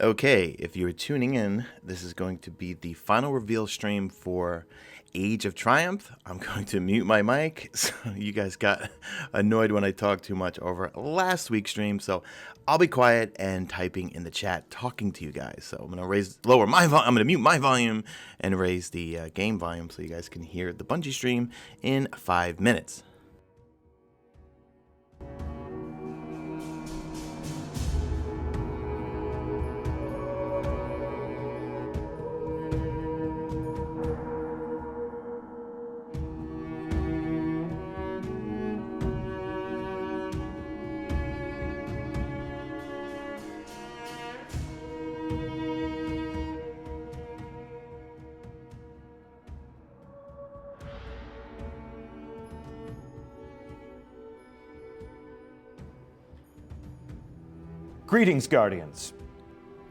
Okay, if you're tuning in, this is going to be the final reveal stream for Age of Triumph. I'm going to mute my mic. So you guys got annoyed when I talked too much over last week's stream, so I'll be quiet and typing in the chat, talking to you guys. So I'm going to lower my volume. I'm going to mute my volume and raise the game volume so you guys can hear the Bungie stream in 5 minutes. Greetings, Guardians.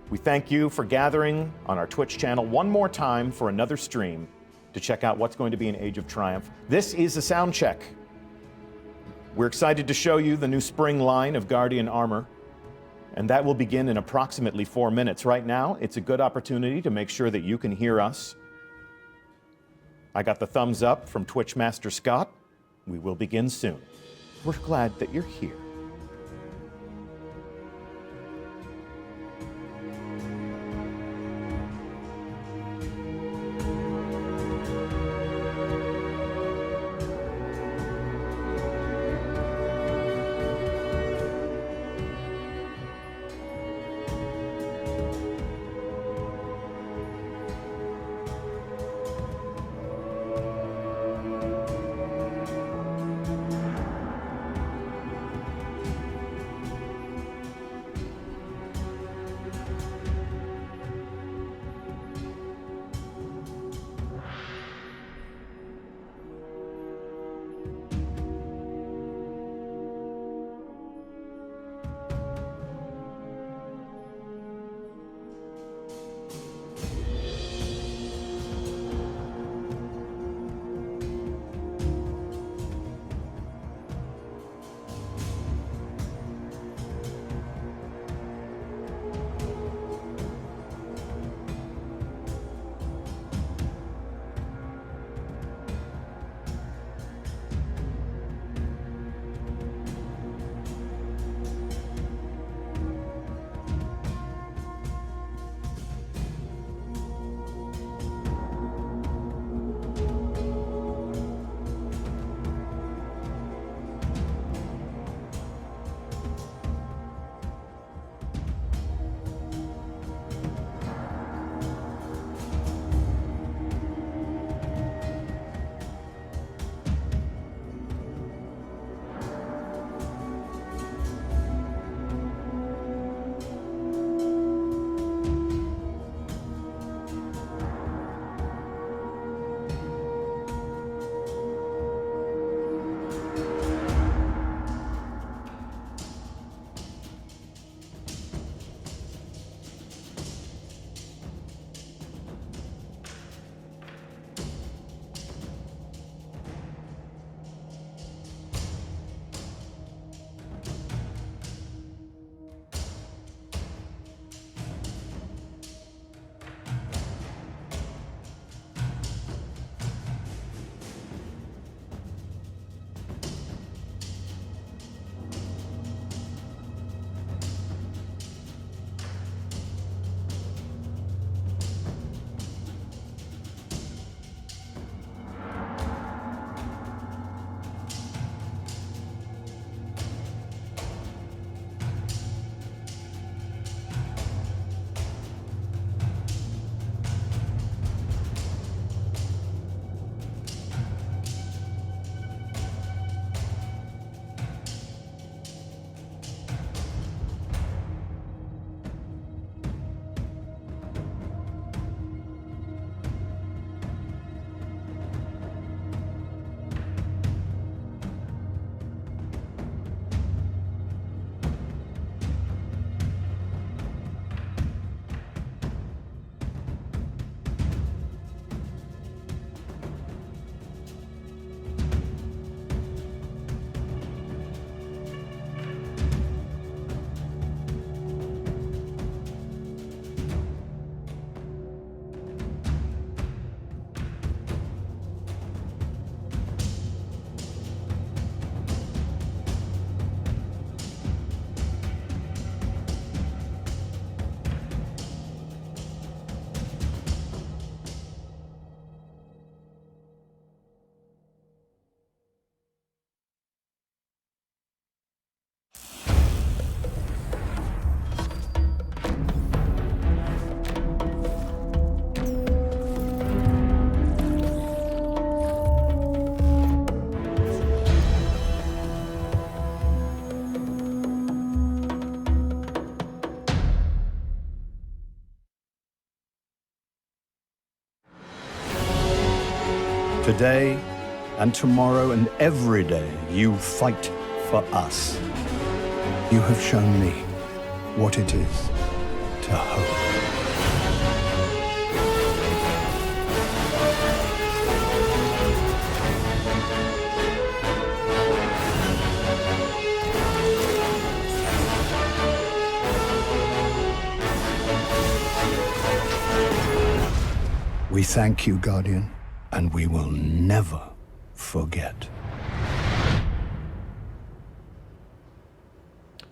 We thank you for gathering on our Twitch channel one more time for another stream to check out what's going to be an Age of Triumph. This is a sound check. We're excited to show you the new spring line of Guardian armor, and that will begin in approximately 4 minutes. Right now, it's a good opportunity to make sure that you can hear us. I got the thumbs up from Twitch Master Scott. We will begin soon. We're glad that you're here. Today and tomorrow and every day, you fight for us. You have shown me what it is to hope. We thank you, Guardian, and we will never forget.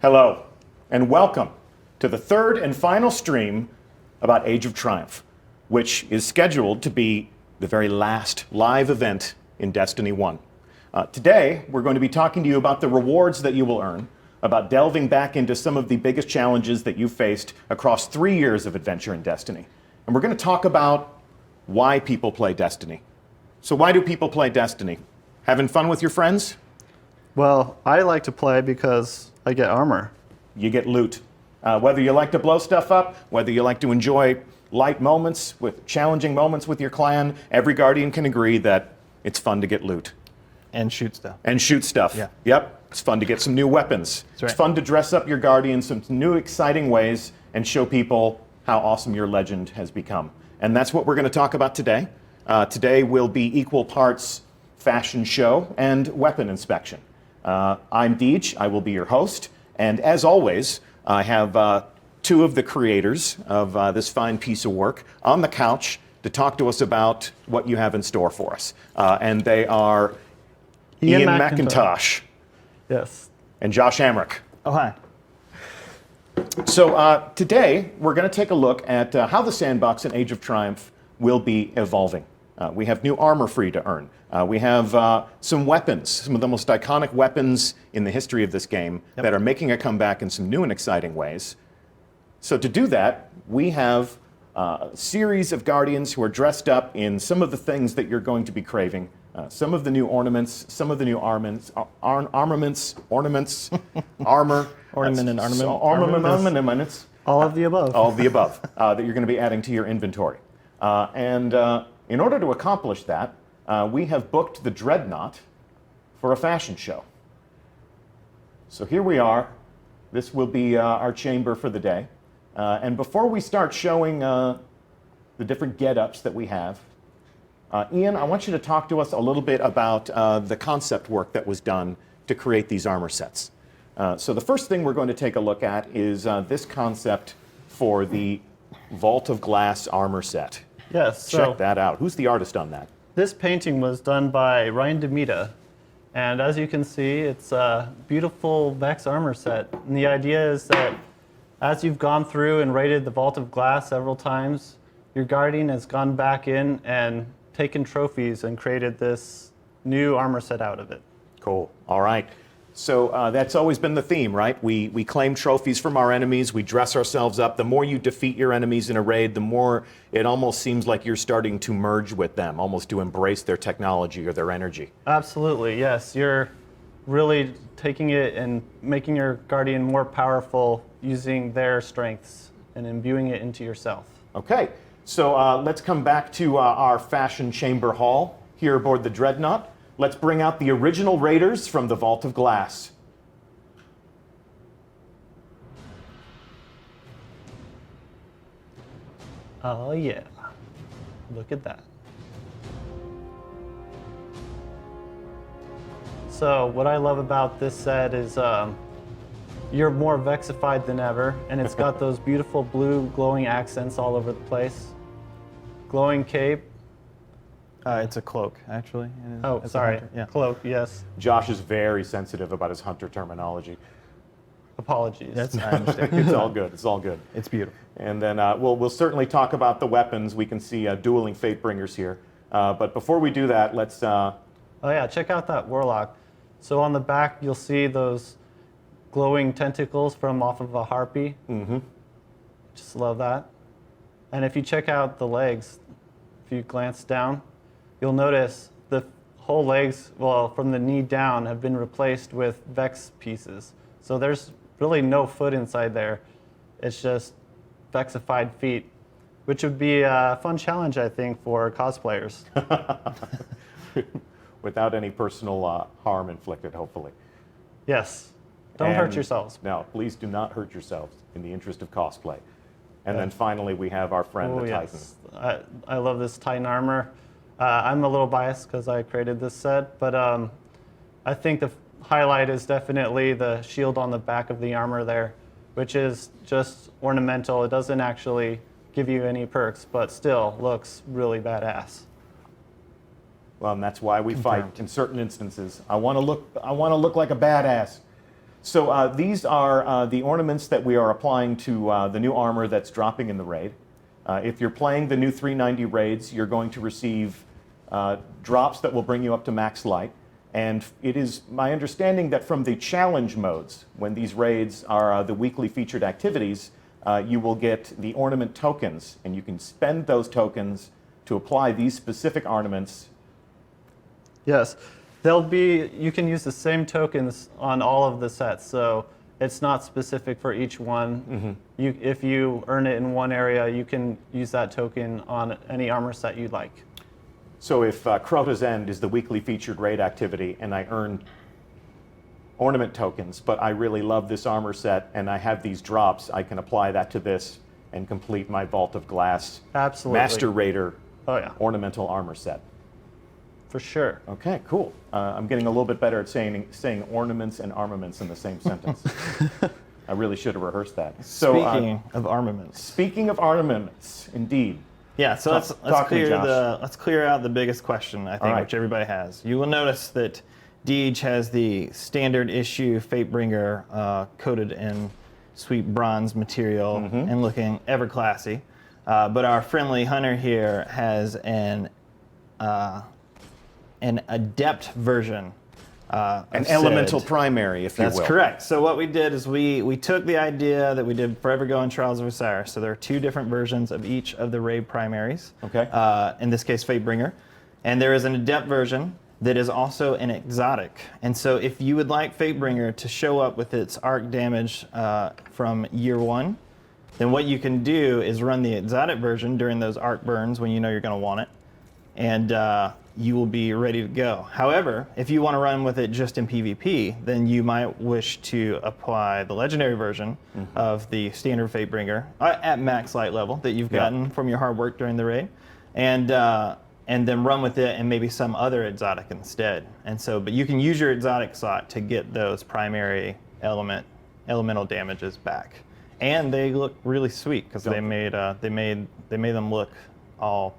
Hello, and welcome to the third and final stream about Age of Triumph, which is scheduled to be the very last live event in Destiny 1. Today, we're going to be talking to you about the rewards that you will earn, about delving back into some of the biggest challenges that you faced across 3 years of adventure in Destiny. And we're going to talk about why people play Destiny. So why do people play Destiny? Having fun with your friends? Well, I like to play because I get armor. You get loot. Whether you like to blow stuff up, whether you like to enjoy light moments, with challenging moments with your clan, every Guardian can agree that it's fun to get loot. And shoot stuff. And shoot stuff. Yeah. Yep. It's fun to get some new weapons. That's right. It's fun to dress up your Guardian some new exciting ways and show people how awesome your legend has become. And that's what we're going to talk about today. Today will be equal parts fashion show and weapon inspection. I'm Deej, I will be your host, and as always, I have two of the creators of this fine piece of work on the couch to talk to us about what you have in store for us. And they are Ian McIntosh Yes. and Josh Amrick. Oh, hi. So today, we're going to take a look at how the sandbox in Age of Triumph will be evolving. We have new armor free to earn. We have some weapons, some of the most iconic weapons in the history of this game that are making a comeback in some new and exciting ways. So to do that, we have a series of Guardians who are dressed up in some of the things that you're going to be craving. Some of the new ornaments, some of the new armaments, ornaments, armor. Ornament and ornament. Ornaments. All of the above. All of the above that you're going to be adding to your inventory. And in order to accomplish that, we have booked the Dreadnought for a fashion show. So here we are. This will be our chamber for the day. And before we start showing the different get-ups that we have, Ian, I want you to talk to us a little bit about the concept work that was done to create these armor sets. So the first thing we're going to take a look at is this concept for the Vault of Glass armor set. Yes. Check that out. Who's the artist on that? This painting was done by Ryan DeMita. And as you can see, it's a beautiful Vex armor set. And the idea is that as you've gone through and raided the Vault of Glass several times, your Guardian has gone back in and taken trophies and created this new armor set out of it. Cool. All right. So that's always been the theme, right? We claim trophies from our enemies. We dress ourselves up. The more you defeat your enemies in a raid, the more it almost seems like you're starting to merge with them, almost to embrace their technology or their energy. Absolutely, yes. You're really taking it and making your Guardian more powerful using their strengths and imbuing it into yourself. Okay. So let's come back to our fashion chamber hall here aboard the Dreadnought. Let's bring out the original raiders from the Vault of Glass. Oh yeah, look at that. So what I love about this set is you're more Vexified than ever, and it's got those beautiful blue glowing accents all over the place. Glowing cape. It's a cloak, actually. Oh, It's a sorry. hunter, yeah. Cloak, yes. Josh is very sensitive about his hunter terminology. Apologies. I understand. It's all good. It's all good. It's beautiful. And then we'll certainly talk about the weapons. We can see dueling Fatebringers here. But before we do that, let's... Oh yeah, check out that Warlock. So on the back, you'll see those glowing tentacles from off of a harpy. Mm-hmm. Just love that. And if you check out the legs, if you glance down, you'll notice the whole legs, well, from the knee down, have been replaced with Vex pieces. So there's really no foot inside there. It's just Vexified feet, which would be a fun challenge, I think, for cosplayers. without any personal harm inflicted, hopefully. Yes. Don't hurt And- yourselves. No, please do not hurt yourselves in the interest of cosplay. And then finally, we have our friend, the Titan. I love this Titan armor. I'm a little biased because I created this set, but I think the highlight is definitely the shield on the back of the armor there, which is just ornamental. It doesn't actually give you any perks, but still looks really badass. Well, and that's why we fight in certain instances. I want to look like a badass. So these are the ornaments that we are applying to the new armor that's dropping in the raid. If you're playing the new 390 raids, you're going to receive drops that will bring you up to max light. And it is my understanding that from the challenge modes, when these raids are the weekly featured activities, you will get the ornament tokens, and you can spend those tokens to apply these specific ornaments. Yes, you can use the same tokens on all of the sets, so it's not specific for each one. If you earn it in one area, you can use that token on any armor set you'd like. So if Crota's End is the weekly featured raid activity and I earn ornament tokens, but I really love this armor set and I have these drops, I can apply that to this and complete my Vault of Glass Absolutely. Master Raider Oh yeah, ornamental armor set. for sure. Okay, cool. I'm getting a little bit better at saying ornaments and armaments in the same sentence. I really should have rehearsed that. So, Speaking of armaments. speaking of armaments, indeed. Yeah, so Talk to me, Josh. let's clear out the biggest question, I think, All right. which everybody has. You will notice that Deej has the standard issue Fatebringer coated in sweet bronze material and looking ever classy. But our friendly hunter here has an Adept version. An elemental primary, if you will. That's correct. So what we did is we took the idea that we did Forever Go and Trials of Osiris. So there are two different versions of each of the raid primaries. Okay. In this case, Fatebringer. And there is an Adept version that is also an exotic. And so if you would like Fatebringer to show up with its arc damage from year one, then what you can do is run the exotic version during those arc burns when you know you're going to want it. And you will be ready to go. However, if you want to run with it just in PvP, then you might wish to apply the legendary version of the standard Fatebringer at max light level that you've gotten from your hard work during the raid, and then run with it and maybe some other exotic instead. And so, but you can use your exotic slot to get those primary elemental damages back, and they look really sweet because they made them look all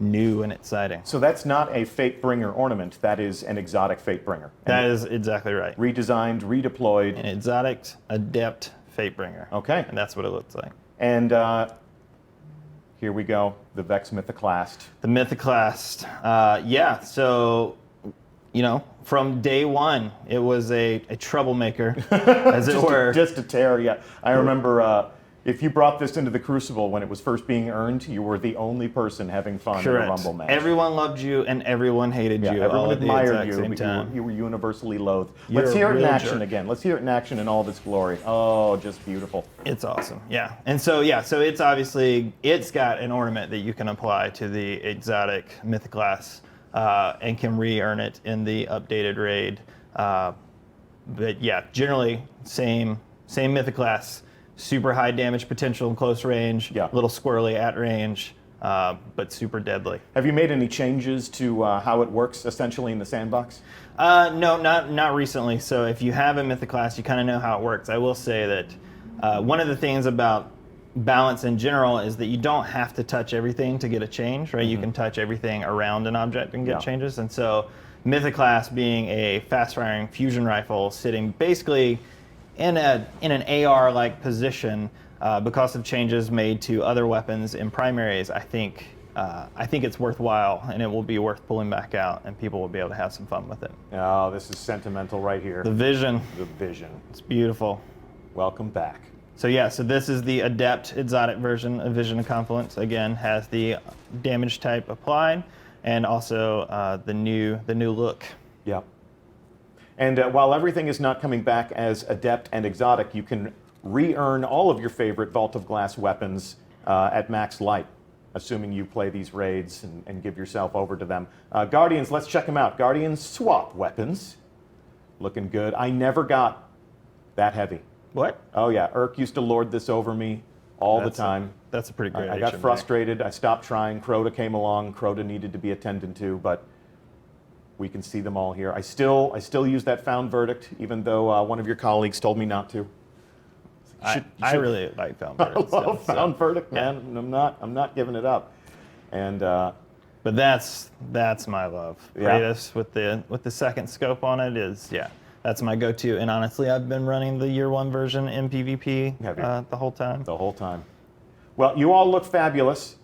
new and exciting. So that's not a Fatebringer ornament. That is an exotic Fatebringer. That is exactly right. Redesigned, redeployed. An exotic Adept Fatebringer. Okay. And that's what it looks like. And here we go, the Vex Mythoclast. The Mythoclast. Yeah, so, from day one, it was a troublemaker, as it were. Just a tear, yeah. I remember if you brought this into the Crucible when it was first being earned, you were the only person having fun Correct. in a Rumble match. Everyone loved you and everyone hated you everyone all at the admired exact you, same but time. you were universally loathed. You're Let's hear a it in real action jerk. again. Let's hear it in action in all of its glory. Oh, just beautiful. It's awesome, yeah. And so it's obviously, it's got an ornament that you can apply to the exotic Mythoclast and can re-earn it in the updated raid. But yeah, generally, same Mythoclast, super high damage potential in close range, Yeah. little squirrely at range, but super deadly. Have you made any changes to how it works essentially in the sandbox? No, not recently. So if you have a Mythoclast, you kind of know how it works. I will say that one of the things about balance in general is that you don't have to touch everything to get a change, right? You can touch everything around an object and get changes. And so Mythoclast being a fast-firing fusion rifle sitting basically in an AR-like position because of changes made to other weapons in primaries, I think it's worthwhile and it will be worth pulling back out and people will be able to have some fun with it. Oh, this is sentimental right here. The vision, The vision. it's beautiful. Welcome back. So yeah, so this is the Adept exotic version of Vision of Confluence. Again, has the damage type applied and also the new look. Yep. And while everything is not coming back as Adept and Exotic, you can re-earn all of your favorite Vault of Glass weapons at max light. assuming you play these raids and give yourself over to them. Guardians, let's check them out. Guardians swap weapons. Looking good. I never got that heavy. What? Oh yeah, Urk used to lord this over me all the time. That's a pretty great I got HMA. frustrated. I stopped trying. Crota came along. Crota needed to be attended to, but we can see them all here. I still use that found verdict, even though one of your colleagues told me not to. I really like found verdict. I love found verdict, man. And I'm not giving it up. And but that's my love. Yeah. Kratos with the second scope on it is that's my go-to. And honestly, I've been running the year one version in PvP the whole time. The whole time. Well, you all look fabulous.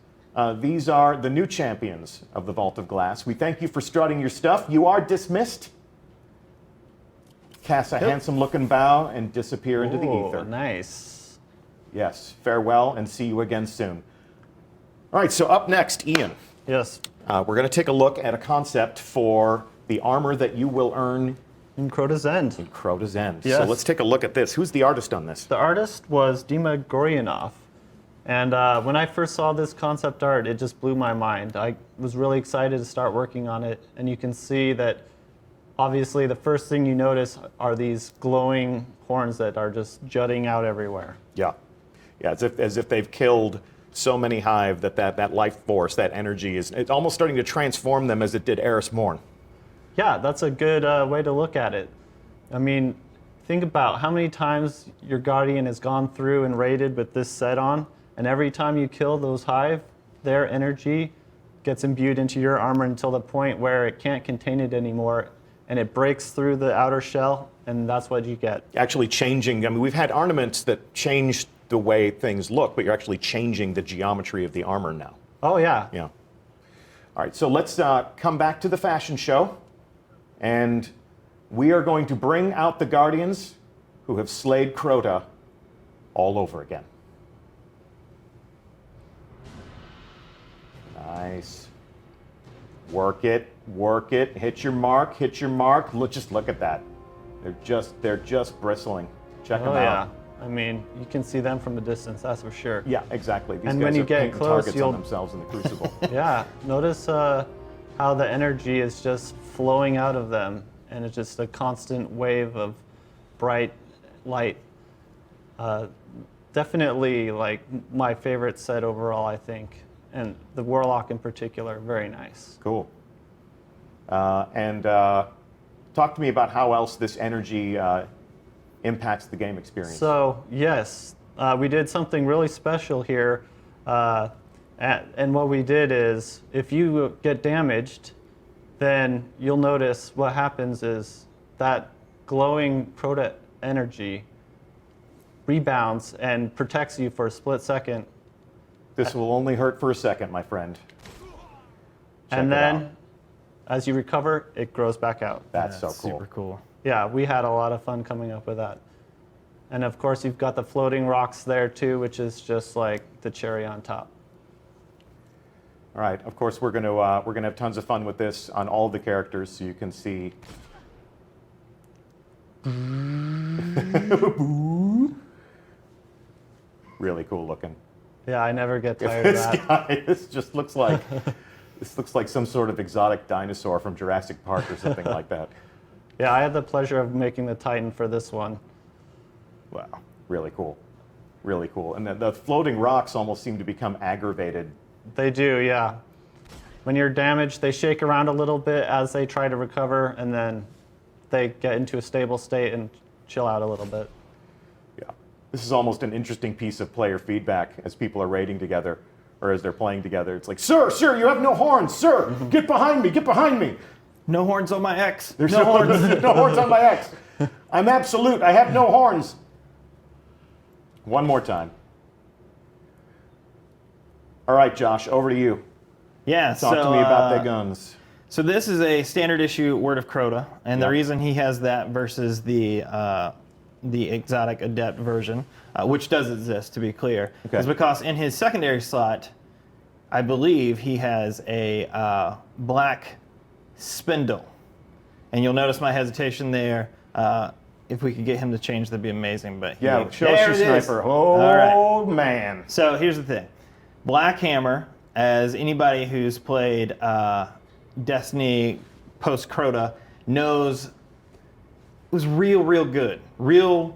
These are the new champions of the Vault of Glass. We thank you for strutting your stuff. You are dismissed. Cast a handsome-looking bow and disappear into the ether. Nice. Yes, farewell and see you again soon. All right, so up next, Ian. Yes. We're going to take a look at a concept for the armor that you will earn In Crota's End. in Crota's End. Yes. So let's take a look at this. Who's the artist on this? The artist was Dima Goryanov. And when I first saw this concept art, it just blew my mind. I was really excited to start working on it. And you can see that obviously the first thing you notice are these glowing horns that are just jutting out everywhere. Yeah. Yeah, as if they've killed so many hive that life force, that energy it's almost starting to transform them as it did Eris Morn. Yeah, that's a good way to look at it. I mean, think about how many times your Guardian has gone through and raided with this set on, and every time you kill those hive, their energy gets imbued into your armor until the point where it can't contain it anymore, and it breaks through the outer shell, and that's what you get. Actually changing, I mean, we've had ornaments that change the way things look, but you're actually changing the geometry of the armor now. Oh, yeah. Yeah. All right, so let's come back to the fashion show, and we are going to bring out the Guardians who have slayed Crota all over again. Nice. Work it, hit your mark, just look at that. They're just bristling. Check them out. Yeah. I mean, you can see them from a distance, that's for sure. Yeah, exactly. These And guys when you are get painting close, targets on themselves in the crucible. Yeah, notice how the energy is just flowing out of them, and it's just a constant wave of bright light. Definitely, like, my favorite set overall, I think, and the Warlock in particular, very nice. Cool. And talk to me about how else this energy impacts the game experience. So, yes, we did something really special here. And what we did is, if you get damaged, then you'll notice what happens is that glowing Crota energy rebounds and protects you for a split second. This will only hurt for a second, my friend. Check And it then, out. as you recover, it grows back out. That's so cool. Super cool. Yeah, we had a lot of fun coming up with that. And of course, you've got the floating rocks there too, which is just like the cherry on top. All right. Of course, we're gonna have tons of fun with this on all the characters, so you can see. Really cool looking. Yeah, I never get tired of that. This just looks like some sort of exotic dinosaur from Jurassic Park or something like that. Yeah, I had the pleasure of making the Titan for this one. Wow. Really cool. Really cool. And the floating rocks almost seem to become aggravated. They do, yeah. When you're damaged, they shake around a little bit as they try to recover, and then they get into a stable state and chill out a little bit. Yeah. This is almost an interesting piece of player feedback as people are raiding together, or as they're playing together. It's like, sir, you have no horns. Sir, get behind me. No horns on my X. There's no horns. No horns on my X. I'm absolute. I have no horns. One more time. All right, Josh, over to you. Yeah, Talk to me about the guns. So this is a standard issue Word of Crota, and the reason he has that versus the exotic Adept version, which does exist, to be clear, is because in his secondary slot, I believe he has a black spindle. And you'll notice my hesitation there. If we could get him to change, that'd be amazing. But Yeah, show us your sniper. Oh, All right. man. So here's the thing. Black hammer, as anybody who's played Destiny post-Crota knows, was real good. Real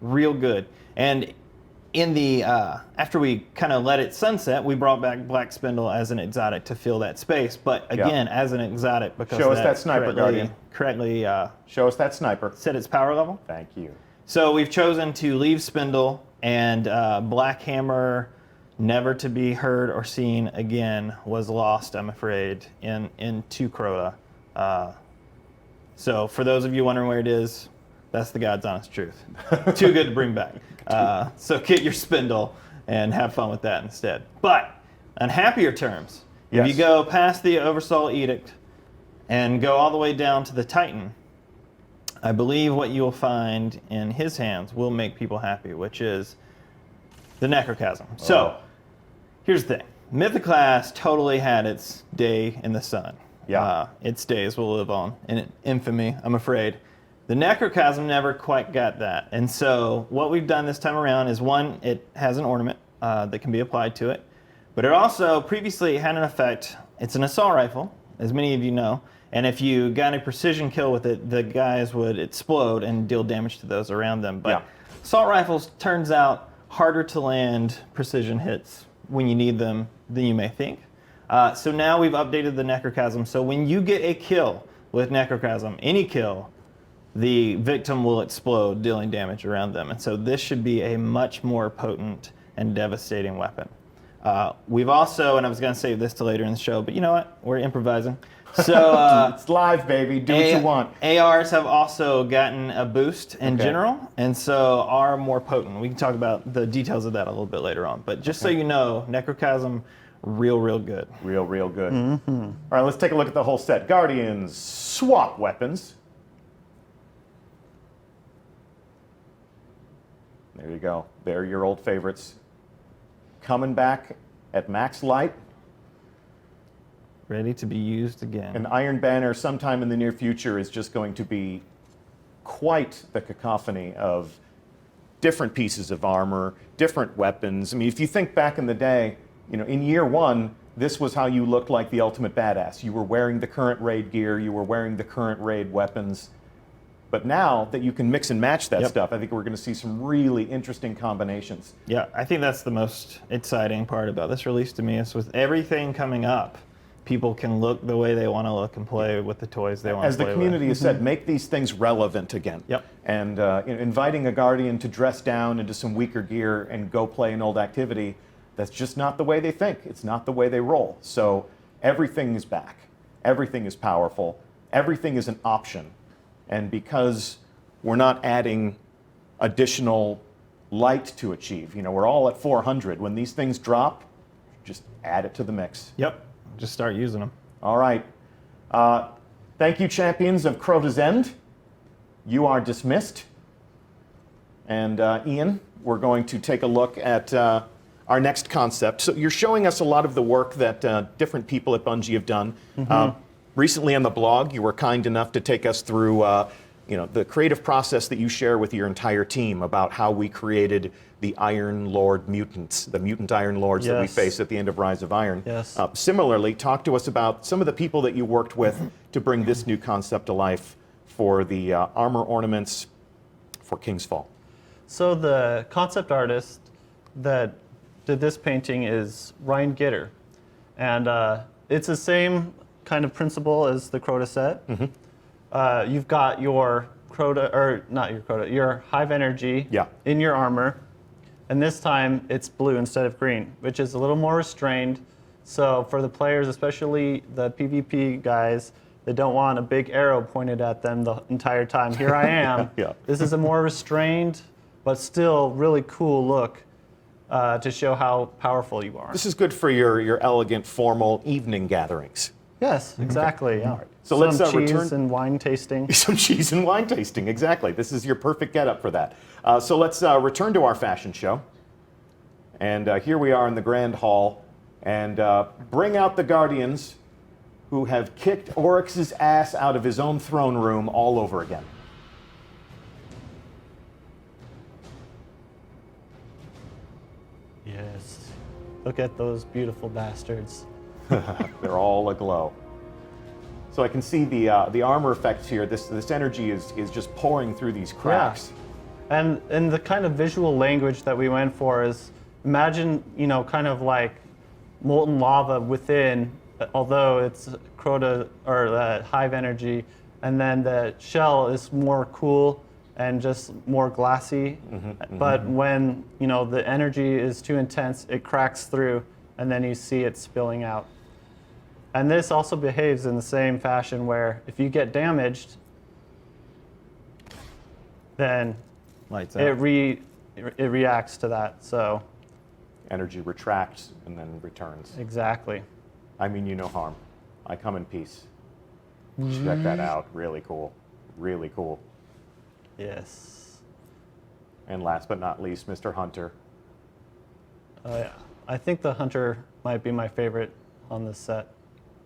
good. And in the after we kind of let it sunset, we brought back Black Spindle as an exotic to fill that space. But again, as an exotic, because show us that sniper, Guardian. Correctly Show us that sniper. set its power level. Thank you. So we've chosen to leave Spindle, and Black Hammer, never to be heard or seen again, was lost, I'm afraid, into Crota. So for those of you wondering where it is, that's the God's honest truth. Too good to bring back. So get your Spindle and have fun with that instead. But on happier terms, if you go past the Oversoul Edict and go all the way down to the Titan, I believe what you will find in his hands will make people happy, which is the Necrochasm. So here's the thing. Mythoclast totally had its day in the sun. Its days will live on in infamy, I'm afraid. The Necrochasm never quite got that. And so what we've done this time around is, one, it has an ornament that can be applied to it. But it also previously had an effect. It's an assault rifle, as many of you know. And if you got a precision kill with it, the guys would explode and deal damage to those around them. But assault rifles, turns out, harder to land precision hits when you need them than you may think. So now we've updated the Necrochasm. So when you get a kill with Necrochasm, any kill, the victim will explode, dealing damage around them. And so this should be a much more potent and devastating weapon. We've also, and I was going to save this to later in the show, but you know what? We're improvising. So it's live, baby. Do what you want. ARs have also gotten a boost in general, and so are more potent. We can talk about the details of that a little bit later on. But just so you know, Necrochasm, real good. Real good. All right, let's take a look at the whole set. Guardians, swap weapons. There you go. They're your old favorites. Coming back at max light. Ready to be used again. An Iron Banner sometime in the near future is just going to be quite the cacophony of different pieces of armor, different weapons. I mean, if you think back in the day, you know, in year one, this was how you looked like the ultimate badass. You were wearing the current raid gear, you were wearing the current raid weapons. But now that you can mix and match that stuff, I think we're going to see some really interesting combinations. Yeah, I think that's the most exciting part about this release to me, is with everything coming up, people can look the way they want to look and play with the toys they want to play with. As the community has said, make these things relevant again. And inviting a Guardian to dress down into some weaker gear and go play an old activity, that's just not the way they think. It's not the way they roll. So everything is back. Everything is powerful. Everything is an option. And because we're not adding additional light to achieve, you know, we're all at 400. When these things drop, just add it to the mix. Just start using them. All right. Thank you, champions of Crota's End. You are dismissed. And Ian, we're going to take a look at our next concept. So you're showing us a lot of the work that different people at Bungie have done. Recently on the blog, you were kind enough to take us through the creative process that you share with your entire team about how we created the Iron Lord mutants, the mutant Iron Lords that we face at the end of Rise of Iron. Similarly, talk to us about some of the people that you worked with to bring this new concept to life for the armor ornaments for King's Fall. So the concept artist that did this painting is Ryan Gitter. And it's the same kind of principle as the Crota set. You've got your Crota, or not your Crota, your Hive Energy in your armor. And this time it's blue instead of green, which is a little more restrained. So for the players, especially the PvP guys, they don't want a big arrow pointed at them the entire time. Here I am. This is a more restrained, but still really cool look to show how powerful you are. This is good for your elegant, formal evening gatherings. Yes, exactly. Yeah. So let's cheese and wine tasting. Some cheese and wine tasting, exactly. This is your perfect getup for that. So let's return to our fashion show. And here we are in the Grand Hall. And bring out the Guardians who have kicked Oryx's ass out of his own throne room all over again. Yes. Look at those beautiful bastards. They're all aglow. So I can see the armor effects here. This energy is just pouring through these cracks. And the kind of visual language that we went for is, imagine, kind of like molten lava within, although it's crota or hive energy, and then the shell is more cool and just more glassy. But when the energy is too intense, it cracks through, and then you see it spilling out. And this also behaves in the same fashion where if you get damaged, then Lights out. it reacts to that. So Energy retracts and then returns. exactly. I mean you no harm. I come in peace. Check that out. Really cool. Really cool. Yes. And last but not least, Mr. Hunter. Yeah. I think the hunter might be my favorite on this set.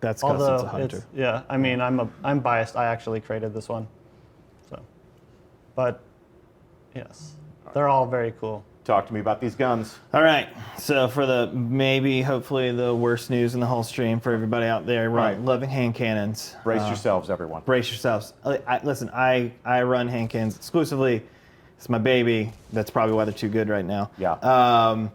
That's because Although it's a hunter. yeah, I mean, I'm biased. I actually created this one, so. But yes, they're all very cool. Talk to me about these guns. All right, so for hopefully the worst news in the whole stream for everybody out there, Right. loving hand cannons. Brace yourselves, everyone. Brace yourselves. Listen, I run hand cannons exclusively. It's my baby. That's probably why they're too good right now. Yeah.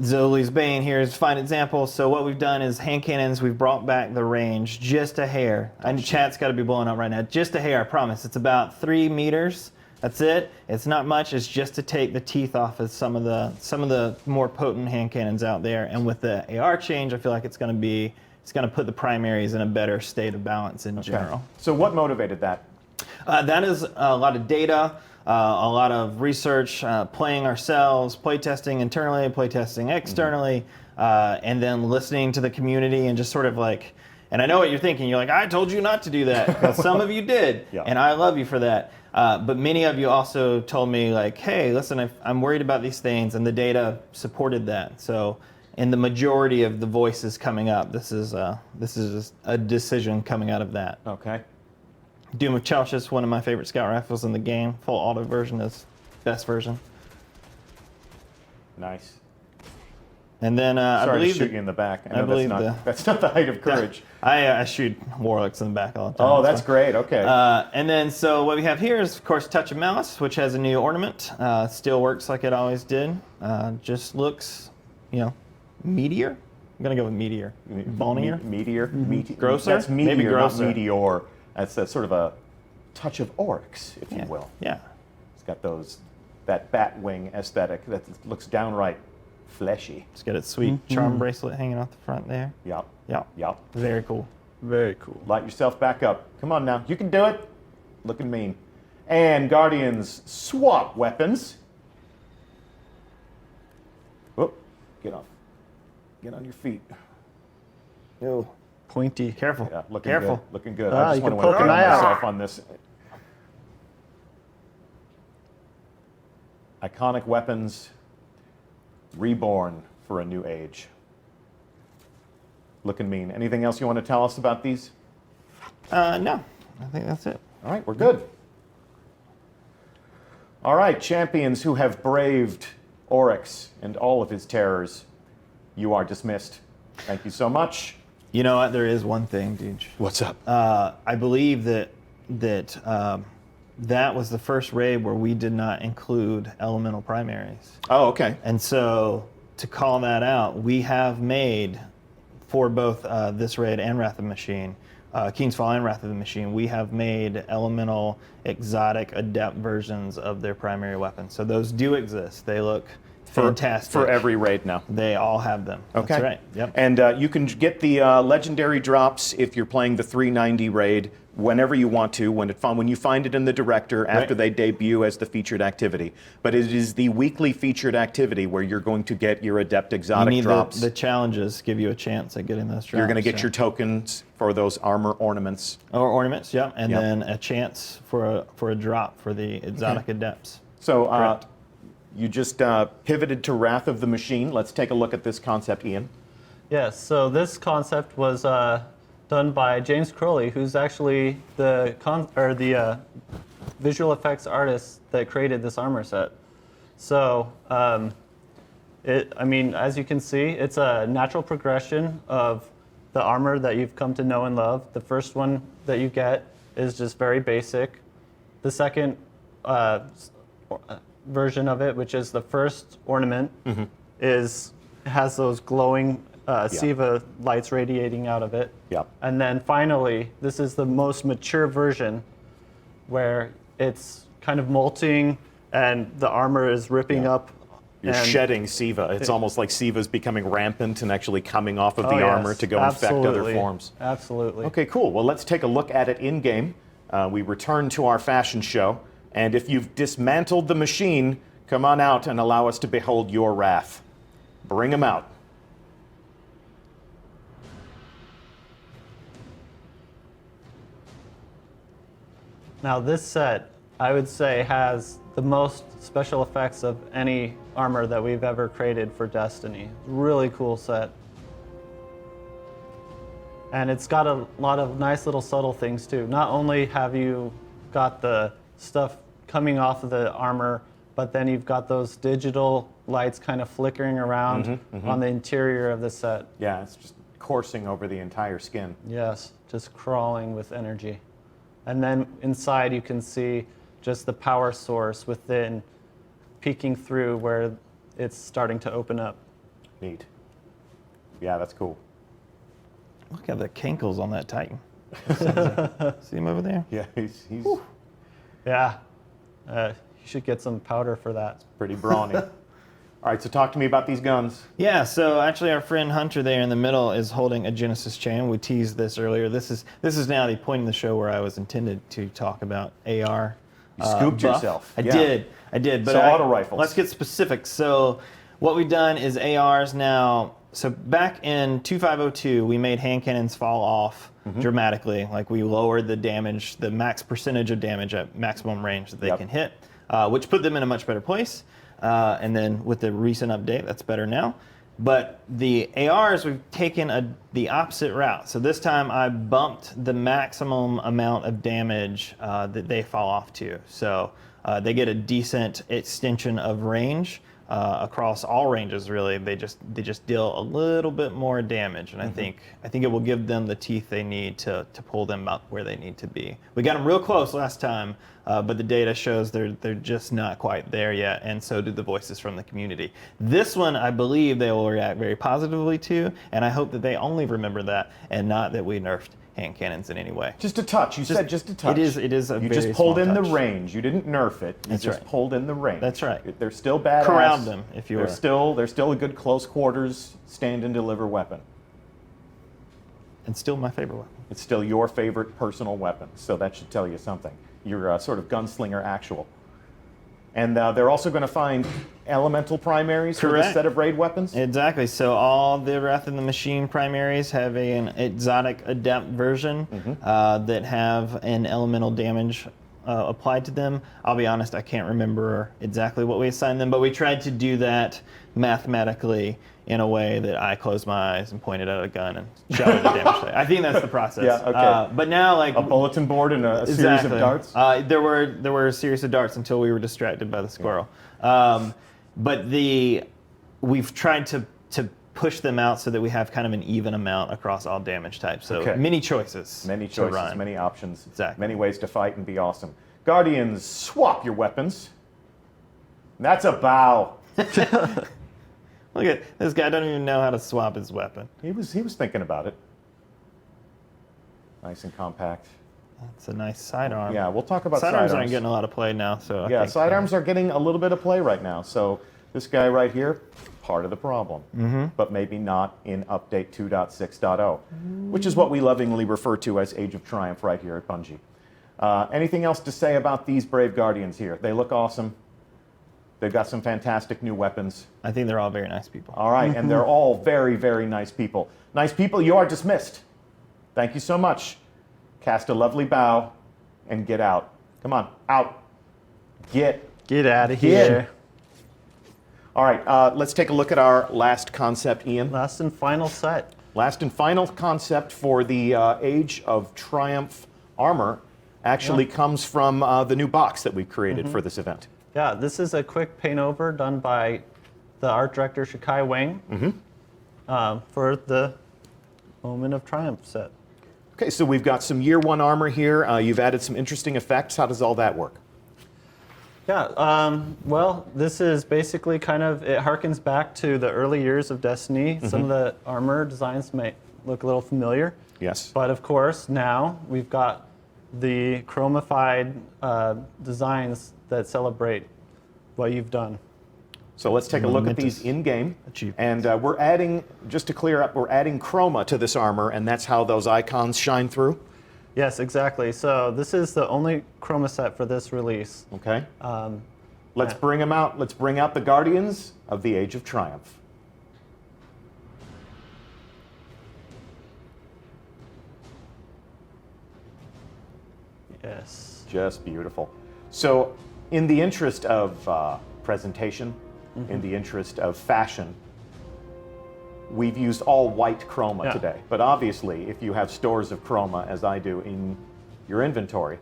Zoli's Bane here is a fine example. So what we've done is hand cannons, we've brought back the range just a hair. I know chat's got to be blowing up right now. Just a hair, I promise. It's about 3 meters. That's it. It's not much. It's just to take the teeth off of some of the more potent hand cannons out there. And with the AR change, I feel like it's going to put the primaries in a better state of balance in general. So what motivated that? That is a lot of data, a lot of research, playing ourselves, playtesting internally, playtesting externally, and then listening to the community and just sort of like, and I know what you're thinking. You're like, I told you not to do that. But some of you did, Yeah. and I love you for that. But many of you also told me like, hey, listen, I'm worried about these things, and the data supported that. So in the majority of the voices coming up, this is a decision coming out of that. Okay. Doom of Chalchis, one of my favorite scout rifles in the game. Full auto version is best version. Nice. And then I Sorry to believe shoot you in the back. I I know believe that's not the height of courage. I shoot warlocks in the back all the time. Oh, that's great. Okay. And then so what we have here is of course Touch of Malice, which has a new ornament. Still works like it always did. Just looks, meteor. I'm gonna go with meteor. Bonier. Meteor. Grosser? That's meteor, Maybe not grosser. meteor. That's sort of a touch of oryx, if you will. Yeah. It's got that bat wing aesthetic that looks downright fleshy. It's got its sweet charm bracelet hanging off the front there. Yep. Yeah. Yep. Very cool. Very cool. Light yourself back up. Come on now. You can do it. Looking mean. And Guardians, swap weapons. Whoop. Get off. Get on your feet. Oh, Pointy. careful. Yeah, looking Careful. good. Looking good. Ah, I you just can want to poke an eye out. myself on this. Iconic weapons reborn for a new age. Looking mean. Anything else you want to tell us about these? No, I think that's it. All right, we're good. All right, champions who have braved Oryx and all of his terrors, you are dismissed. Thank you so much. You know what? There is one thing, Deej. What's up? I believe that was the first raid where we did not include elemental primaries. Oh, okay. And so to call that out, we have made for both this raid and Wrath of the Machine, King's Fall and Wrath of the Machine, we have made elemental, exotic, adept versions of their primary weapons. So those do exist. They look fantastic. For every raid now. They all have them. Okay. That's right. Yep. And you can get the legendary drops if you're playing the 390 raid whenever you want to, when you find it in the director after they debut as the featured activity. But it is the weekly featured activity where you're going to get your adept exotic You need drops. the challenges give you a chance at getting those drops. You're going to get so. your tokens for those armor ornaments. Or ornaments, yeah, and Yep. then a chance for a drop for the exotic adepts. So Correct. you just pivoted to Wrath of the Machine. Let's take a look at this concept, Ian. Yes, so this concept was done by James Crowley, who's actually the visual effects artist that created this armor set. So I mean, as you can see, it's a natural progression of the armor that you've come to know and love. The first one that you get is just very basic. The second version of it, which is the first ornament, has those glowing Siva lights radiating out of it. Yep. And then finally, this is the most mature version where it's kind of molting and the armor is ripping up. You're and shedding Siva. It's almost like Siva's becoming rampant and actually coming off of the yes, armor to go infect other absolutely. forms. Absolutely. Okay, cool. Well, let's take a look at it in-game. We return to our fashion show. And if you've dismantled the machine, come on out and allow us to behold your wrath. Bring them out. Now this set, I would say, has the most special effects of any armor that we've ever created for Destiny. Really cool set. And it's got a lot of nice little subtle things too. Not only have you got the stuff coming off of the armor, but then you've got those digital lights kind of flickering around on the interior of the set. Yeah, it's just coursing over the entire skin. Yes, just crawling with energy. And then inside you can see just the power source within, peeking through where it's starting to open up. Neat. Yeah, that's cool. Look at the cankles on that Titan. See him over there? Yeah, he's Yeah, you should get some powder for that. pretty brawny. All right, so talk to me about these guns. Yeah, so actually our friend Hunter there in the middle is holding a Genesis chain. We teased this earlier. This is now the point in the show where I was intended to talk about AR. You scooped buff. yourself. I Yeah. did. But So auto rifles. Let's get specific. So what we've done is ARs now. So back in 2502, we made hand cannons fall off dramatically. Like we lowered the damage, the max percentage of damage at maximum range that they can hit, which put them in a much better place. And then with the recent update, that's better now. But the ARs, we've taken the opposite route. So this time I bumped the maximum amount of damage that they fall off to. So they get a decent extension of range across all ranges. Really, they just deal a little bit more damage, and I think it will give them the teeth they need to pull them up where they need to be. We got them real close last time, but the data shows they're just not quite there yet, and so do the voices from the community. This one, I believe they will react very positively to, and I hope that they only remember that and not that we nerfed hand cannons in any way. Just a touch. You said just a touch. It is a You very just pulled small in touch. the range. You didn't nerf it. You That's just right. pulled in the range. That's right. They're still badass. Corralled them, if you will. They're still a good close quarters stand and deliver weapon. And still my favorite weapon. It's still your favorite personal weapon, so that should tell you something. You're a sort of gunslinger actual. And they're also going to find elemental primaries for this Correct. set of raid weapons? Exactly. So all the Wrath of the Machine primaries have an exotic adept version that have an elemental damage applied to them. I'll be honest, I can't remember exactly what we assigned them, but we tried to do that mathematically in a way that I closed my eyes and pointed at a gun and shouted the damage. I think that's the process. Yeah, okay. But now, like A bulletin board and a series of darts? there were a series of darts until we were distracted by the squirrel. But we've tried to push them out so that we have kind of an even amount across all damage types. So many choices. Many to choices, run. many options, Exactly. many ways to fight and be awesome. Guardians, swap your weapons. That's a bow. Look at this guy. Doesn't even know how to swap his weapon. He was thinking about it. Nice and compact. It's a nice sidearm. Yeah, we'll talk about Sidearms sidearms. aren't getting a lot of play now, so I Yeah, think, sidearms are getting a little bit of play right now. So this guy right here, part of the problem, but maybe not in update 2.6.0, which is what we lovingly refer to as Age of Triumph right here at Bungie. Anything else to say about these brave Guardians here? They look awesome. They've got some fantastic new weapons. I think they're all very nice people. All right, and they're all very, very nice people. Nice people, you are dismissed. Thank you so much. Cast a lovely bow and get out. Come on, out. Get Out of in. here. All right, let's take a look at our last concept, Ian. Last and final set. Last and final concept for the Age of Triumph armor actually comes from the new box that we created for this event. Yeah, this is a quick paint over done by the art director Shikai Wang for the Moment of Triumph set. Okay, so we've got some year one armor here. You've added some interesting effects. How does all that work? Yeah, well, this is basically kind of, it harkens back to the early years of Destiny. Some of the armor designs may look a little familiar. Yes. But of course, now we've got the chromified designs that celebrate what you've done. So let's take a look at these in-game. And we're adding, just to clear up, we're adding chroma to this armor, and that's how those icons shine through? Yes, exactly. So this is the only chroma set for this release. Okay. Let's bring them out. Let's bring out the Guardians of the Age of Triumph. Yes. Just beautiful. So in the interest of presentation, in the interest of fashion, we've used all white chroma today. But obviously, if you have stores of chroma, as I do, in your inventory,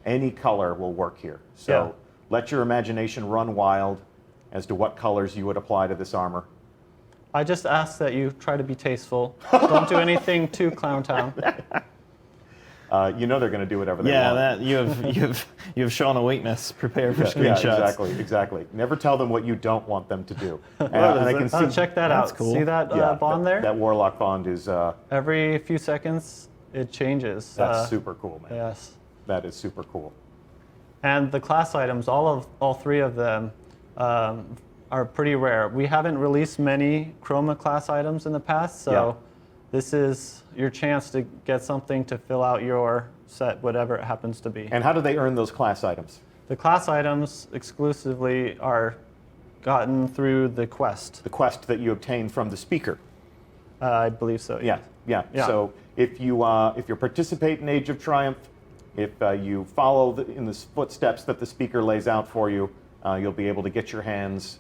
any color will work here. So let your imagination run wild as to what colors you would apply to this armor. I just ask that you try to be tasteful. Don't do anything too Clown Town. You know they're going to do whatever they want. That you have shown a weakness. Prepare for screenshots. Yeah, exactly. Never tell them what you don't want them to do. And I can see, check that out. cool. See that bond there? That Warlock bond is Every few seconds, it changes. that's super cool, man. Yes. That is super cool. And the class items, all three of them, are pretty rare. We haven't released many chroma class items in the past, so this is your chance to get something to fill out your set, whatever it happens to be. And how do they earn those class items? The class items exclusively are gotten through the quest. The quest that you obtain from the speaker. I believe so. Yeah. So if you participate in Age of Triumph, if you follow in the footsteps that the speaker lays out for you, you'll be able to get your hands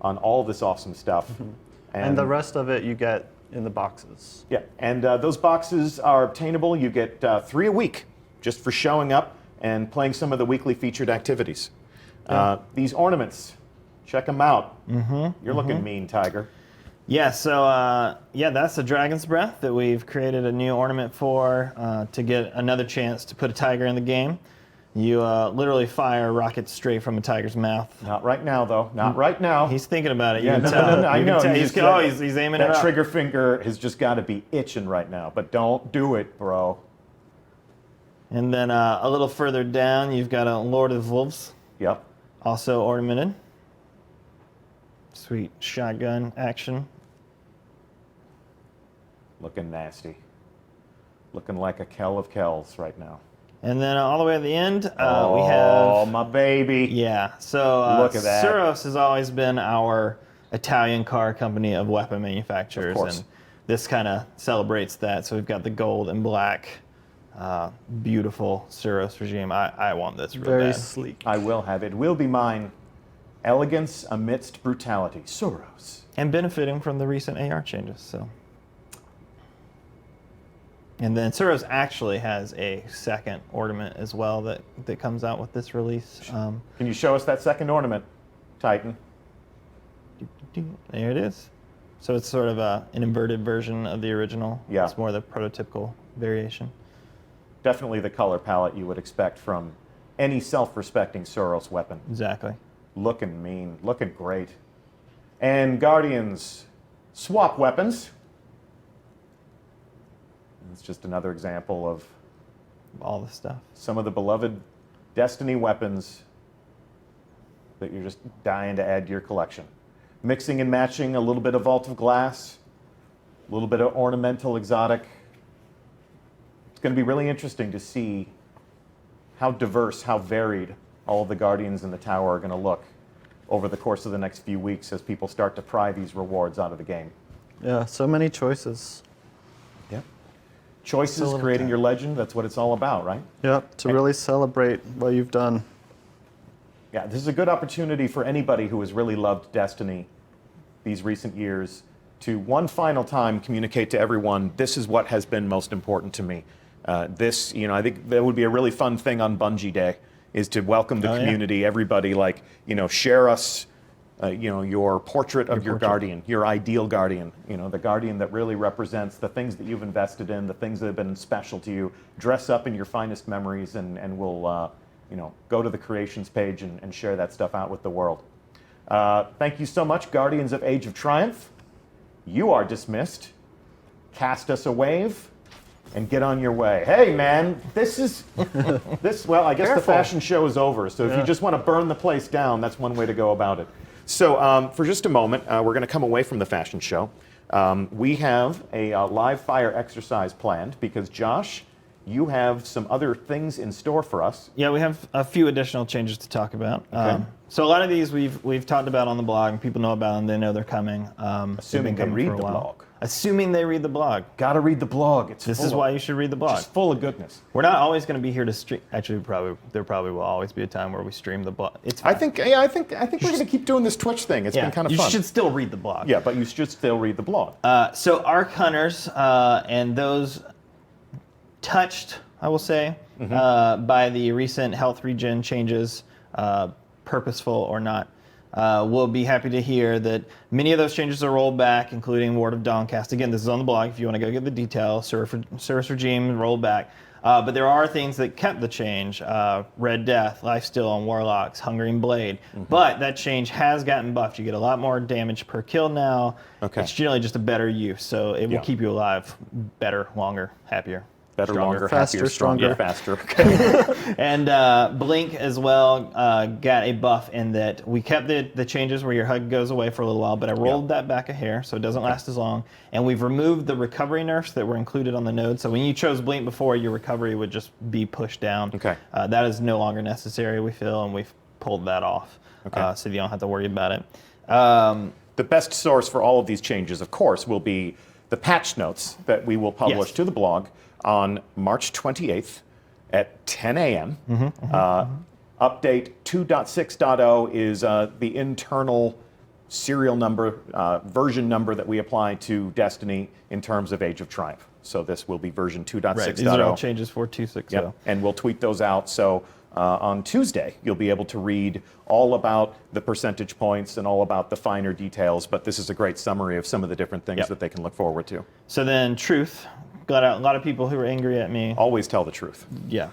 on all this awesome stuff. And the rest of it you get in the boxes. Yeah, and those boxes are obtainable. You get 3 a week just for showing up and playing some of the weekly featured activities. These ornaments, check them out. You're looking mean, Tiger. Yeah, so that's the Dragon's Breath that we've created a new ornament for to get another chance to put a tiger in the game. You literally fire rockets straight from a tiger's mouth. Not right now, though. Not right now. He's thinking about it. You Yeah, can tell. no, I You can know. tell. He's He's aiming that it up. trigger finger has just got to be itching right now. But don't do it, bro. And then a little further down, you've got a Lord of Wolves, Yep. also ornamented. Sweet shotgun action. Looking nasty. Looking like a Kell of Kells right now. And then all the way at the end, we Oh, have... my baby. Yeah, so Look at that. Suros has always been our Italian car company of weapon manufacturers. Of course. And this kind of celebrates that. So we've got the gold and black, beautiful Suros regime. I want this real Very bad. sleek. I will have it. Will be mine. Elegance amidst brutality. Suros. And benefiting from the recent AR changes, so... And then Suros actually has a second ornament as well that comes out with this release. Can you show us that second ornament, Titan? There it is. So it's sort of an inverted version of the original. Yeah. It's more the prototypical variation. Definitely the color palette you would expect from any self-respecting Suros weapon. Exactly. Looking mean, looking great. And Guardians swap weapons. It's just another example of All the stuff. some of the beloved Destiny weapons that you're just dying to add to your collection. Mixing and matching a little bit of Vault of Glass, a little bit of ornamental exotic. It's going to be really interesting to see how diverse, how varied all of the Guardians in the Tower are going to look over the course of the next few weeks as people start to pry these rewards out of the game. Yeah, so many choices. Yep. Choices, creating your legend, that's what it's all about, right? Yep, to really celebrate what you've done. Yeah, this is a good opportunity for anybody who has really loved Destiny these recent years to one final time communicate to everyone, this is what has been most important to me. I think that would be a really fun thing on Bungie Day, is to welcome the community, everybody, share us your portrait of your guardian, your ideal guardian, the guardian that really represents the things that you've invested in, the things that have been special to you. Dress up in your finest memories, and we'll go to the creations page and share that stuff out with the world. Thank you so much, Guardians of Age of Triumph. You are dismissed. Cast us a wave and get on your way. Hey, man, this. Well, I guess the fashion show is over. So if you just want to burn the place down, that's one way to go about it. So for just a moment, we're going to come away from the fashion show. We have a live fire exercise planned because, Josh, you have some other things in store for us. Yeah, we have a few additional changes to talk about. Okay. So a lot of these we've talked about on the blog, and people know about them. They know they're coming. Assuming they read the blog. Assuming they read the blog. Gotta read the blog. This is why you should read the blog. It's full of goodness. We're not always going to be here to stream. Actually, there probably will always be a time where we stream the blog. It's fine. I think we're going to keep doing this Twitch thing. It's been kind of fun. You should still read the blog. Yeah, but you should still read the blog. So Arc Hunters and those touched, I will say, by the recent health regen changes, purposeful or not, we'll be happy to hear that many of those changes are rolled back, including Ward of Dawncast. Again, this is on the blog if you want to go get the details. Service Regime rolled back. But there are things that kept the change. Red Death, Lifesteal on Warlocks, Hungering Blade. But that change has gotten buffed. You get a lot more damage per kill now. Okay. It's generally just a better use, so it will keep you alive better, longer, happier. Better, stronger, longer, faster, happier, stronger, stronger. faster. Okay. And Blink as well got a buff in that we kept the changes where your HUD goes away for a little while, but I rolled that back a hair so it doesn't last as long. And we've removed the recovery nerfs that were included on the node. So when you chose Blink before, your recovery would just be pushed down. Okay. That is no longer necessary, we feel, and we've pulled that off. Okay. So you don't have to worry about it. The best source for all of these changes, of course, will be the patch notes that we will publish to the blog on March 28th at 10 a.m. Update 2.6.0 is the internal serial number, version number that we apply to Destiny in terms of Age of Triumph. So this will be version 2.6.0. Right, these are all changes for 2.6.0. Yep. And we'll tweet those out. So on Tuesday, you'll be able to read all about the percentage points and all about the finer details. But this is a great summary of some of the different things that they can look forward to. So then Truth. Got a lot of people who were angry at me. Always tell the truth. Yeah.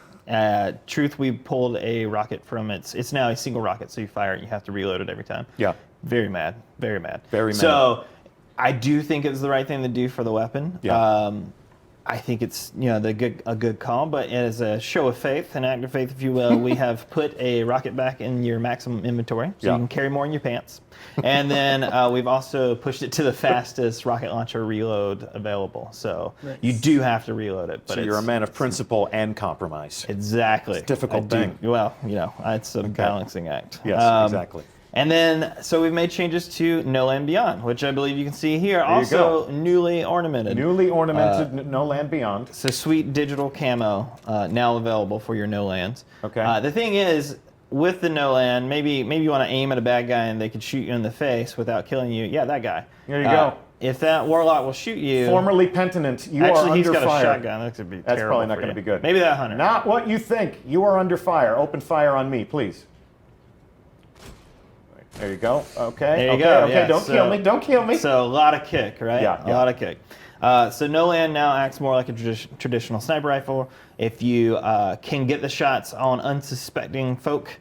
Truth, we pulled a rocket from it's now a single rocket, so you fire it, you have to reload it every time. Yeah. Very mad. Very mad. Very mad. So I do think it's the right thing to do for the weapon. Yeah. I think it's a good call, but as a show of faith, an act of faith, if you will, we have put a rocket back in your maximum inventory, so you can carry more in your pants. And then we've also pushed it to the fastest rocket launcher reload available. So you do have to reload it. But so you're a man of principle and compromise. Exactly. It's a difficult thing. Well, it's a balancing act. Yes, exactly. And then, so we've made changes to No Land Beyond, which I believe you can see here. Also newly ornamented. Newly ornamented No Land Beyond. So sweet digital camo now available for your No Lands. Okay. The thing is, with the No Land, maybe you want to aim at a bad guy and they could shoot you in the face without killing you. Yeah, that guy. There you go. If that Warlock will shoot you... Formerly penitent, you are under fire. Actually, he's got a shotgun. That could be terrible. That's probably not going to be good. Maybe that Hunter. Not what you think. You are under fire. Open fire on me, please. There you go. Okay. There you go. Okay. Yeah. Don't kill me. Don't kill me. So a lot of kick, right? Yeah. A lot of kick. So No Land now acts more like a traditional sniper rifle. If you can get the shots on unsuspecting folk,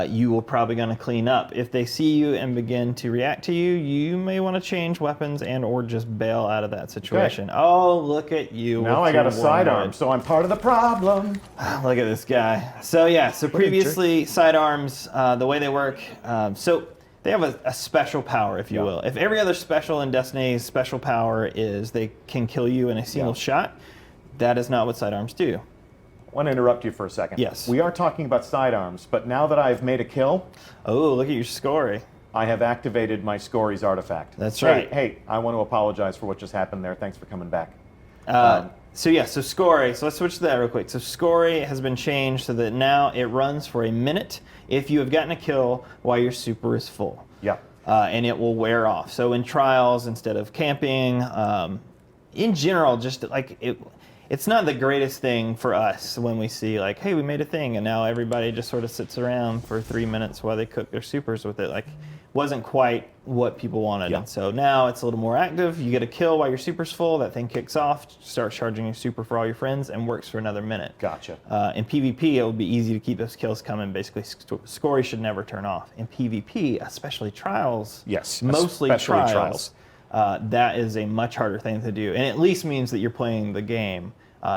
you will probably going to clean up. If they see you and begin to react to you, you may want to change weapons and or just bail out of that situation. Okay. Oh, look at you. Now I got a sidearm, so I'm part of the problem. Look at this guy. So so previously sidearms, the way they work, so they have a special power, if you will. If every other special in Destiny's special power is they can kill you in a single shot, that is not what sidearms do. I want to interrupt you for a second. Yes. We are talking about sidearms, but now that I've made a kill... Oh, look at your Scory. I have activated my Scory's artifact. That's right. Hey, I want to apologize for what just happened there. Thanks for coming back. So Scory, so let's switch to that real quick. So Scory has been changed so that now it runs for a minute if you have gotten a kill while your super is full. Yeah. And it will wear off. So in trials, instead of camping, in general, just like it's not the greatest thing for us when we see like, hey, we made a thing, and now everybody just sort of sits around for 3 minutes while they cook their supers with it. Like, wasn't quite what people wanted. Yeah. And so now it's a little more active. You get a kill while your super's full. That thing kicks off, starts charging your super for all your friends, and works for another minute. Gotcha. In PvP, it would be easy to keep those kills coming. Basically, scoring should never turn off. In PvP, especially trials, Yes, mostly especially trials, that is a much harder thing to do. And it at least means that you're playing the game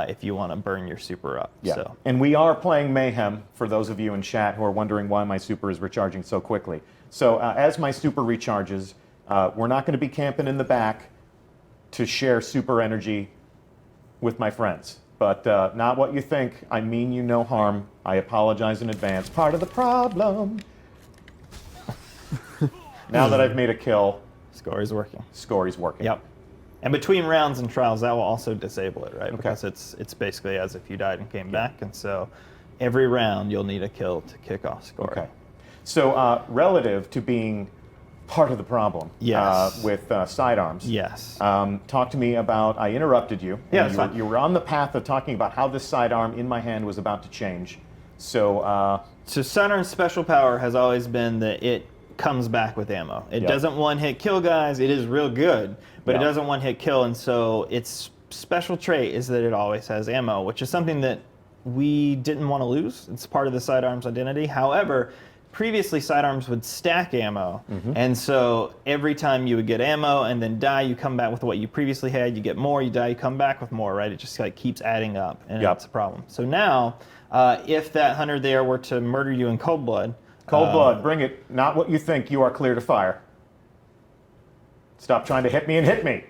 if you want to burn your super up. Yeah. So. And we are playing Mayhem, for those of you in chat who are wondering why my super is recharging so quickly. So as my super recharges, we're not going to be camping in the back to share super energy with my friends. But not what you think. I mean you no harm. I apologize in advance. Part of the problem. Now that I've made a kill, Score is working. score is working. Yep. And between rounds and trials, that will also disable it, right? Because it's basically as if you died and came back. And so every round, you'll need a kill to kick off score. Okay. So relative to being part of the problem Yes. with sidearms, Yes. talk to me about, I interrupted you. Yeah, and that's fine. you were on the path of talking about how this sidearm in my hand was about to change. So, So sidearm's special power has always been that it comes back with ammo. It Yep. doesn't one-hit kill guys. It is real good, but Yep. it doesn't one-hit kill. And so its special trait is that it always has ammo, which is something that we didn't want to lose. It's part of the sidearm's identity. However, previously sidearms would stack ammo, and so every time you would get ammo and then die, you come back with what you previously had. You get more, you die, you come back with more, right? It just like keeps adding up, and Yep. it's a problem. So now, if that hunter there were to murder you in cold blood, cold blood, bring it. Not what you think. You are clear to fire. Stop trying to hit me and hit me.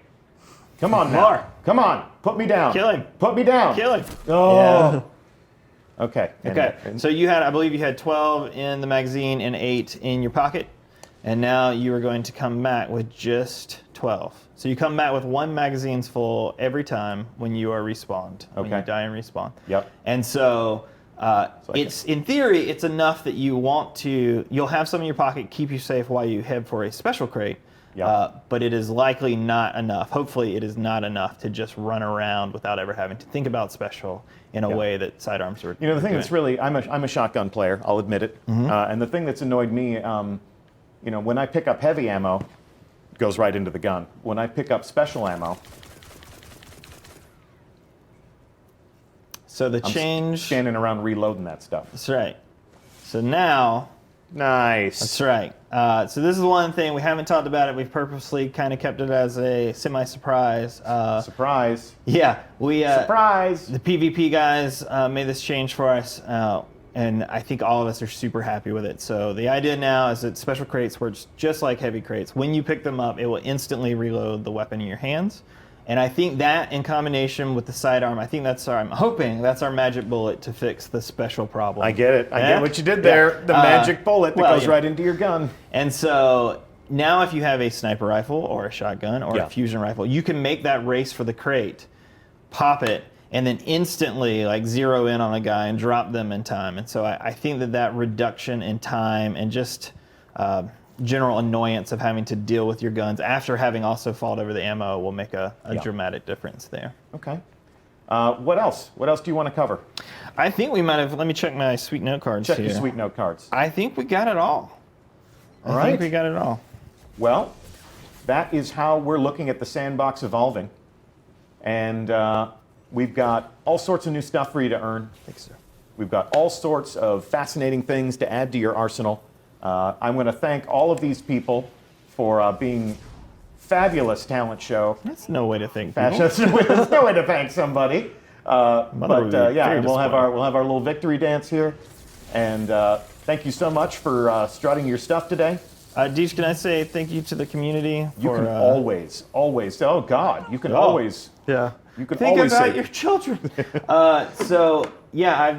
Come on now. More. Come on. Put me down. Kill him. Put me down. kill him. Oh. Yeah. Okay. Okay, so you had, I believe you had 12 in the magazine and 8 in your pocket, and now you are going to come back with just 12. So you come back with 1 magazine's full every time when you are respawned, when you Okay. die and respawn. Yep. And so it's, in theory, it's enough that you'll have some in your pocket, keep you safe while you head for a special crate. Yep. But it is likely not enough. Hopefully, it is not enough to just run around without ever having to think about special in a Yep. way that sidearms are. You know, the thing doing. that's really, I'm a shotgun player, I'll admit it. And the thing that's annoyed me, you know, when I pick up heavy ammo, it goes right into the gun. When I pick up special ammo, So the I'm change. standing around reloading that stuff. That's right. So now, Nice. that's right. So this is one thing we haven't talked about it. We've purposely kind of kept it as a semi-surprise. Surprise. Yeah, we Surprise. the PvP guys made this change for us, and I think all of us are super happy with it. So the idea now is that special crates works just like heavy crates. When you pick them up, it will instantly reload the weapon in your hands. And I think that, in combination with the sidearm, I'm hoping that's our magic bullet to fix the special problem. I get it. I Yeah? get what you did there. Yeah. The magic bullet that well, goes you know. right into your gun. And so now if you have a sniper rifle or a shotgun or Yeah. a fusion rifle, you can make that race for the crate, pop it, and then instantly like zero in on a guy and drop them in time. And so I think that reduction in time and just general annoyance of having to deal with your guns after having also fought over the ammo will make a Yeah. dramatic difference there. Okay. What else? What else do you want to cover? I think we might have, let me check my sweet note cards Check here. your sweet note cards. I think we got it all. All I right. think we got it all. Well, that is how we're looking at the sandbox evolving. And we've got all sorts of new stuff for you to earn. Thanks, sir. We've got all sorts of fascinating things to add to your arsenal. I'm going to thank all of these people for being fabulous talent show. That's no way to think. people. There's no way to thank somebody. Mother But would be yeah, very we'll have disappointed. our little victory dance here. And thank you so much for strutting your stuff today. Deej, can I say thank you to the community? You for, can always. Oh God, you can always. Yeah. You can Think always about say your children. So yeah,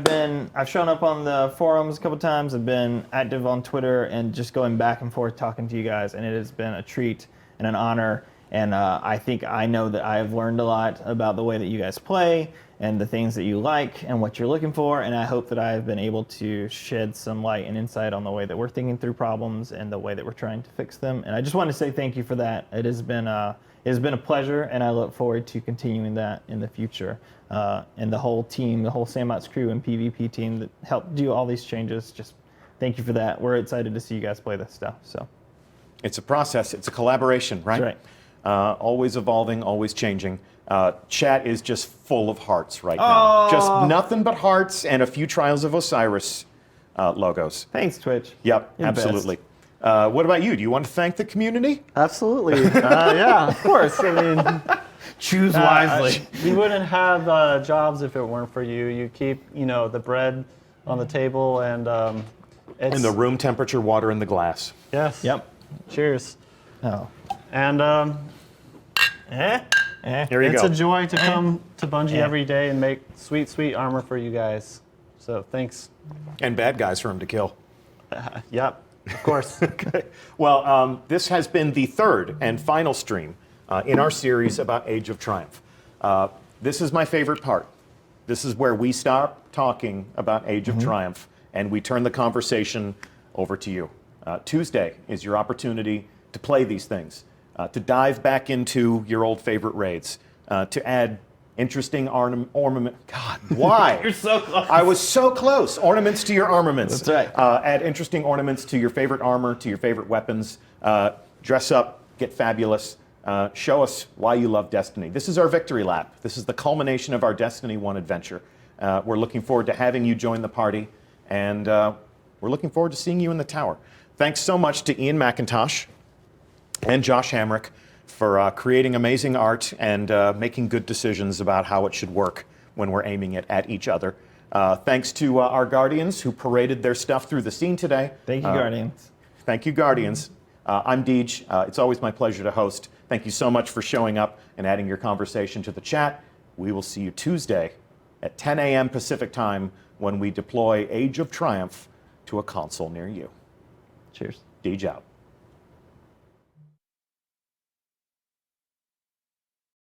I've shown up on the forums a couple times. I've been active on Twitter and just going back and forth talking to you guys, and it has been a treat and an honor. And I know that I have learned a lot about the way that you guys play and the things that you like and what you're looking for. And I hope that I have been able to shed some light and insight on the way that we're thinking through problems and the way that we're trying to fix them. And I just want to say thank you for that. It has been a pleasure, and I look forward to continuing that in the future. And the whole team, the whole Sandbox crew and PvP team that helped do all these changes, just thank you for that. We're excited to see you guys play this stuff. So. It's a process. It's a collaboration, right? That's right. Always evolving, always changing. Chat is just full of hearts right now. Just nothing but hearts and a few Trials of Osiris logos. Thanks, Twitch. Yep, You're absolutely. What about you? Do you want to thank the community? Absolutely. Yeah, of course. I mean, Choose wisely. we wouldn't have jobs if it weren't for you. You keep, the bread on the table, and it's And the room temperature water in the glass. yes. Yep. Cheers. Oh. And Here you it's go. a joy to come to Bungie every day and make sweet, sweet armor for you guys. So thanks. And bad guys for him to kill. Yep. Of course. Okay. Well, this has been the third and final stream in our series about Age of Triumph. This is my favorite part. This is where we stop talking about Age of Triumph and we turn the conversation over to you. Tuesday is your opportunity to play these things, to dive back into your old favorite raids, to add interesting ornament. God, why? You're so close. I was so close. Ornaments to your armaments. That's right. Add interesting ornaments to your favorite armor, to your favorite weapons. Dress up, get fabulous. Show us why you love Destiny. This is our victory lap. This is the culmination of our Destiny 1 adventure. We're looking forward to having you join the party, and we're looking forward to seeing you in the tower. Thanks so much to Ian McIntosh and Josh Hamrick for creating amazing art and making good decisions about how it should work when we're aiming it at each other. Thanks to our Guardians who paraded their stuff through the scene today. Thank you, Guardians. Thank you, Guardians. I'm Deej. It's always my pleasure to host. Thank you so much for showing up and adding your conversation to the chat. We will see you Tuesday at 10 a.m. Pacific time when we deploy Age of Triumph to a console near you. Cheers. Deej out.